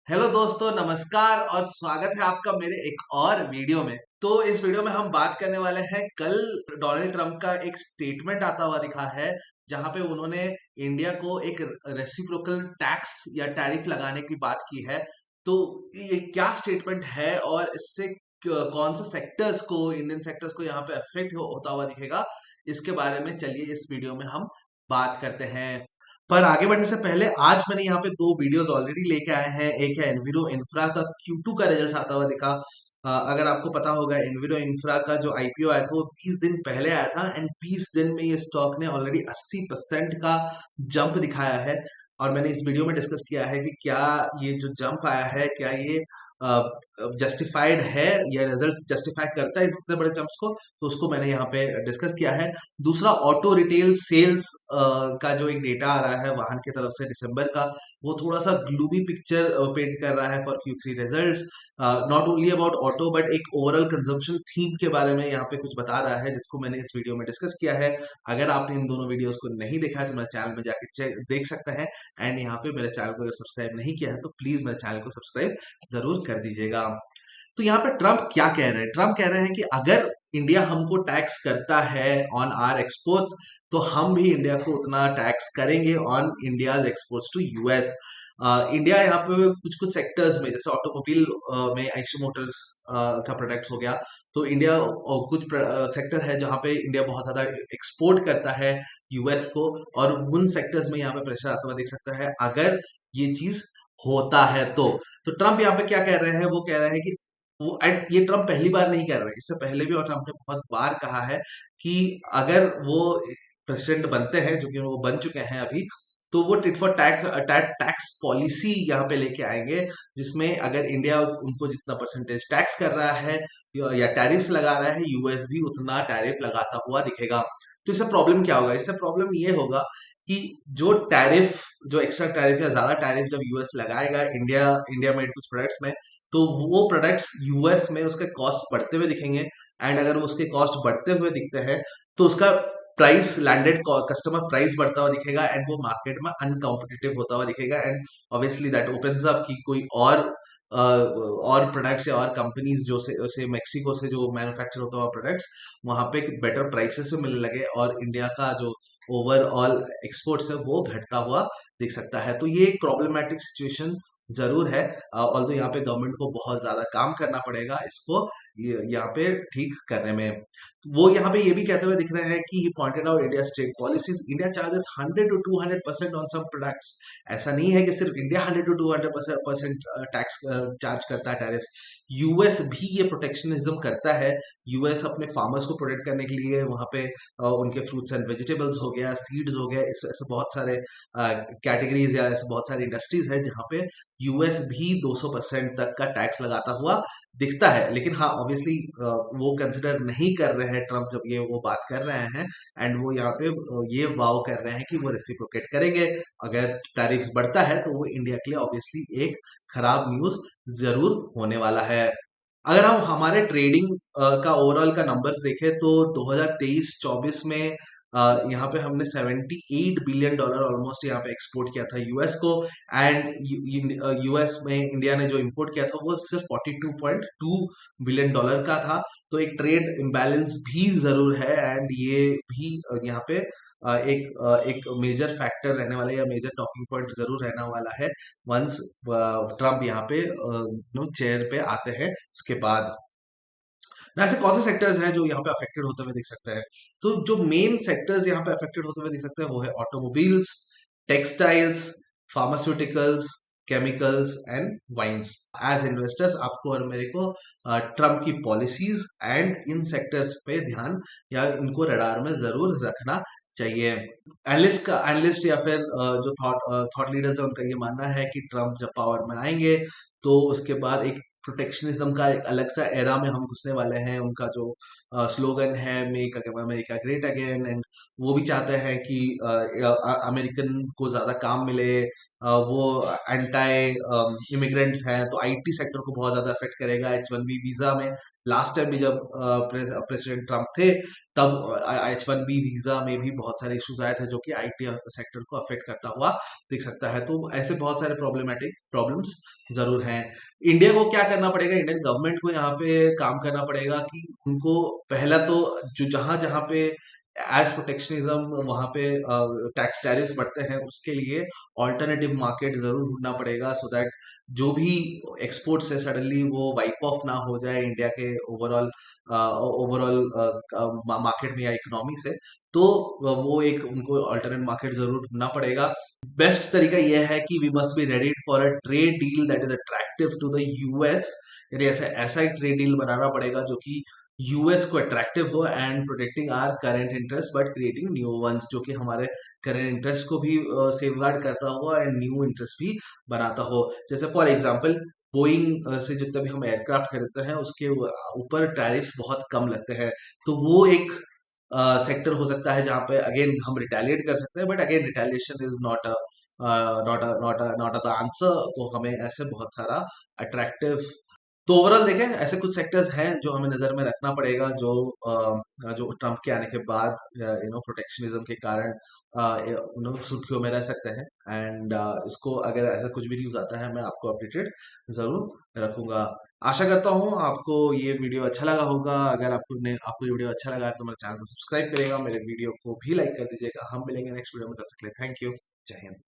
Hello दोस्तों, नमस्कार और स्वागत है आपका मेरे एक और वीडियो में। तो इस वीडियो में हम बात करने वाले हैं, कल डोनाल्ड ट्रंप का एक स्टेटमेंट आता हुआ दिखा है जहां पे उन्होंने इंडिया को एक रेसिप्रोकल टैक्स या टैरिफ लगाने की बात की है। तो ये क्या स्टेटमेंट है और इससे कौन से सेक्टर्स को, इंडियन सेक्टर्स को यहाँ पे अफेक्ट होता हुआ दिखेगा, इसके बारे में चलिए इस वीडियो में हम बात करते हैं। पर आगे बढ़ने से पहले आज मैंने यहाँ पे दो वीडियोस ऑलरेडी लेके आए हैं। एक है एनवीरो इंफ्रा का Q2 का रिजल्ट आता हुआ दिखा। अगर आपको पता होगा, एनवीरो इंफ्रा का जो आईपीओ आया था वो 20 दिन पहले आया था एंड 20 दिन में ये स्टॉक ने ऑलरेडी 80% का जंप दिखाया है। और मैंने इस वीडियो में डिस्कस किया है कि क्या ये जो जंप आया है, क्या ये जस्टिफाइड है या रिजल्ट्स जस्टिफाई करता है इस इतने बड़े जंप्स को। तो उसको मैंने यहाँ पे डिस्कस किया है। दूसरा, ऑटो रिटेल सेल्स का जो एक डेटा आ रहा है वाहन की तरफ से दिसंबर का, वो थोड़ा सा ग्लूमी पिक्चर पेंट कर रहा है for Q3 results. Not only about auto but एक ओवरऑल कंजम्पशन थीम के बारे में यहाँ पे कुछ बता रहा है, जिसको मैंने इस वीडियो में डिस्कस किया है। अगर आपने इन दोनों वीडियोस को नहीं देखा है तो मेरे चैनल में जाके देख सकते हैं। एंड यहाँ पे मेरे चैनल को अगर सब्सक्राइब नहीं किया है तो प्लीज मेरे चैनल को सब्सक्राइब जरूर कर दीजिएगा। तो यहाँ पे ट्रम्प क्या कह रहे हैं? ट्रम्प कह रहे हैं कि अगर इंडिया हमको टैक्स करता है ऑन आर एक्सपोर्ट्स, तो हम भी इंडिया को उतना टैक्स करेंगे on India's exports to US. India यहाँ पे कुछ कुछ सेक्टर्स में, जैसे ऑटोमोबाइल में आइशर मोटर्स का प्रोडक्ट हो गया, तो इंडिया कुछ सेक्टर है जहाँ पे इंडिया बहुत ज्यादा एक्सपोर्ट करता है यूएस को, और उन सेक्टर्स में यहाँ पे प्रेशर आता हुआ देख सकता है अगर ये चीज होता है तो ट्रम्प यहाँ पे क्या कह रहे हैं? वो कह रहे हैं कि वो, एंड ये ट्रम्प पहली बार नहीं कर रहे, इससे पहले भी और ट्रम्प ने बहुत बार कहा है कि अगर वो प्रेसिडेंट बनते हैं, जो कि वो बन चुके हैं अभी, तो वो टिट फॉर टैक्स पॉलिसी यहाँ पे लेके आएंगे, जिसमें अगर इंडिया उनको जितना परसेंटेज टैक्स कर रहा है या टैरिफ्स लगा रहा है, यूएस भी उतना टैरिफ लगाता हुआ दिखेगा। तो इससे प्रॉब्लम क्या होगा? इससे प्रॉब्लम ये होगा कि जो टैरिफ, जो एक्स्ट्रा टैरिफ या ज्यादा टैरिफ जब यूएस लगाएगा इंडिया इंडिया में कुछ प्रोडक्ट्स में, तो वो प्रोडक्ट्स यूएस में उसके कॉस्ट बढ़ते हुए दिखेंगे। एंड अगर वो उसके कॉस्ट बढ़ते हुए दिखते हैं तो उसका प्राइस, लैंडेड कस्टमर प्राइस बढ़ता हुआ दिखेगा एंड वो मार्केट में अनकॉम्पिटिटिव होता हुआ दिखेगा। And obviously that opens up कि कोई और प्रोडक्ट्स या और कंपनीज जो से मेक्सिको से जो मैन्युफैक्चर होता हुआ प्रोडक्ट्स वहां पे बेटर प्राइसेस में मिलने लगे, और इंडिया का जो ओवरऑल एक्सपोर्ट्स है वो घटता हुआ दिख सकता है। तो ये एक प्रॉब्लमेटिक सिचुएशन जरूर है। ऑल्दो यहाँ पे गवर्नमेंट को बहुत ज्यादा काम करना पड़ेगा इसको यहाँ पे ठीक करने में। वो यहाँ पे ये भी कहते हुए दिख रहे हैं कि he pointed out India state policies, India charges 100 to 200% on some products. ऐसा नहीं है कि सिर्फ इंडिया 100 to 200% टैक्स चार्ज करता है, टैरिफ्स। यूएस भी ये प्रोटेक्शनिज्म करता है। यूएस अपने फार्मर्स को प्रोटेक्ट करने के लिए वहां पे उनके फ्रूट्स एंड वेजिटेबल्स हो गया, सीड्स हो गया, ऐसे बहुत सारे कैटेगरीज या ऐसे बहुत सारी इंडस्ट्रीज है जहाँ पे यूएस भी 200% तक का टैक्स लगाता हुआ दिखता है। लेकिन हाँ, ऑब्वियसली वो कंसिडर नहीं कर रहे हैं ट्रम्प जब ये वो बात कर रहे हैं। एंड वो यहाँ पे ये वाव कर रहे हैं कि वो रेसिप्रोकेट करेंगे। अगर टैरिफ्स बढ़ता है तो वो इंडिया के लिए ऑब्वियसली एक खराब न्यूज जरूर होने वाला है। अगर हम हमारे ट्रेडिंग का ओवरऑल का नंबर्स देखें तो 2023-24 में यहाँ पे हमने $78 बिलियन ऑलमोस्ट यहाँ पे एक्सपोर्ट किया था यूएस को। एंड यूएस में इंडिया ने जो इंपोर्ट किया था वो सिर्फ $42.2 बिलियन का था। तो एक ट्रेड इम्बैलेंस भी जरूर है, एंड ये भी यहाँ पे एक मेजर फैक्टर रहने वाला है या मेजर टॉकिंग पॉइंट जरूर रहने वाला है वंस ट्रम्प यहाँ पे चेयर पे आते हैं उसके बाद। ना ऐसे कौन से सेक्टर्स हैं जो यहाँ पे अफेक्टेड होते हुए दिख सकते हैं? तो जो मेन सेक्टर्स यहाँ पे अफेक्टेड होते हुए दिख सकते हैं वो है automobiles, textiles, pharmaceuticals, chemicals and wines. As investors आपको और मेरे को ट्रम्प की पॉलिसीज एंड इन सेक्टर्स पे ध्यान या इनको रडार में जरूर रखना चाहिए। एनालिस्ट या फिर जो थॉट लीडर्स है उनका ये मानना है कि ट्रम्प जब पावर में आएंगे तो उसके बाद एक प्रोटेक्शनिज्म का एक अलग सा एरा में हम घुसने वाले हैं। उनका जो स्लोगन है, make America great again, and वो भी चाहते हैं कि अमेरिकन को ज्यादा काम मिले। वो एंटाई इमिग्रेंट्स हैं, तो आईटी सेक्टर को बहुत ज्यादा अफेक्ट करेगा H1B वीजा में लास्ट टाइम भी जब प्रेसिडेंट ट्रम्प थे तब H1B वीजा में भी बहुत सारे इश्यूज आए थे जो कि IT सेक्टर को अफेक्ट करता हुआ दिख सकता है। तो ऐसे बहुत सारे प्रॉब्लमेटिक प्रॉब्लम्स जरूर हैं। इंडिया को क्या करना पड़ेगा, इंडियन गवर्नमेंट को यहाँ पे काम करना पड़ेगा कि उनको पहला तो जो जहां जहां पे एज प्रोटेक्शनिज्म वहां पे टैक्स टैरिफ्स बढ़ते हैं उसके लिए ऑल्टरनेटिव मार्केट जरूर ढूंढना पड़ेगा, सो दैट जो भी एक्सपोर्ट से सडनली वो वाइप ऑफ ना हो जाए इंडिया के ओवरऑल ओवरऑल मार्केट में या इकोनॉमी से। तो वो एक उनको अल्टरनेट मार्केट जरूर ढूंढना पड़ेगा। बेस्ट तरीका यह है कि we must be ready for a trade deal that is attractive to the US. यानी ऐसा ऐसा एक ट्रेड डील बनाना पड़ेगा जो कि यूएस को अट्रैक्टिव हो and protecting our current interest but creating new ones, जो कि हमारे करंट इंटरेस्ट को भी सेफगार्ड करता हुआ एंड न्यू इंटरेस्ट भी बनाता हो। जैसे फॉर एग्जांपल बोइंग से जितने भी हम एयरक्राफ्ट खरीदते हैं उसके ऊपर टैरिफ्स बहुत कम लगते हैं। तो वो एक सेक्टर हो सकता है जहां पे अगेन हम रिटेलिएट कर सकते हैं, but again retaliation is not the answer. तो हमें ऐसे बहुत सारा अट्रैक्टिव, तो ओवरऑल देखें ऐसे कुछ सेक्टर्स हैं जो हमें नजर में रखना पड़ेगा जो जो ट्रम्प के आने के बाद प्रोटेक्शनिज्म के कारण सुर्खियों में रह सकते हैं। एंड इसको अगर ऐसा कुछ भी न्यूज आता है मैं आपको अपडेटेड जरूर रखूंगा। आशा करता हूँ आपको ये वीडियो अच्छा लगा होगा। अगर आपको ये वीडियो अच्छा लगा है तो मेरे चैनल को सब्सक्राइब करिएगा, मेरे वीडियो को भी लाइक कर दीजिएगा। हम मिलेंगे नेक्स्ट वीडियो में, तब तक के लिए थैंक यू। जय हिंद।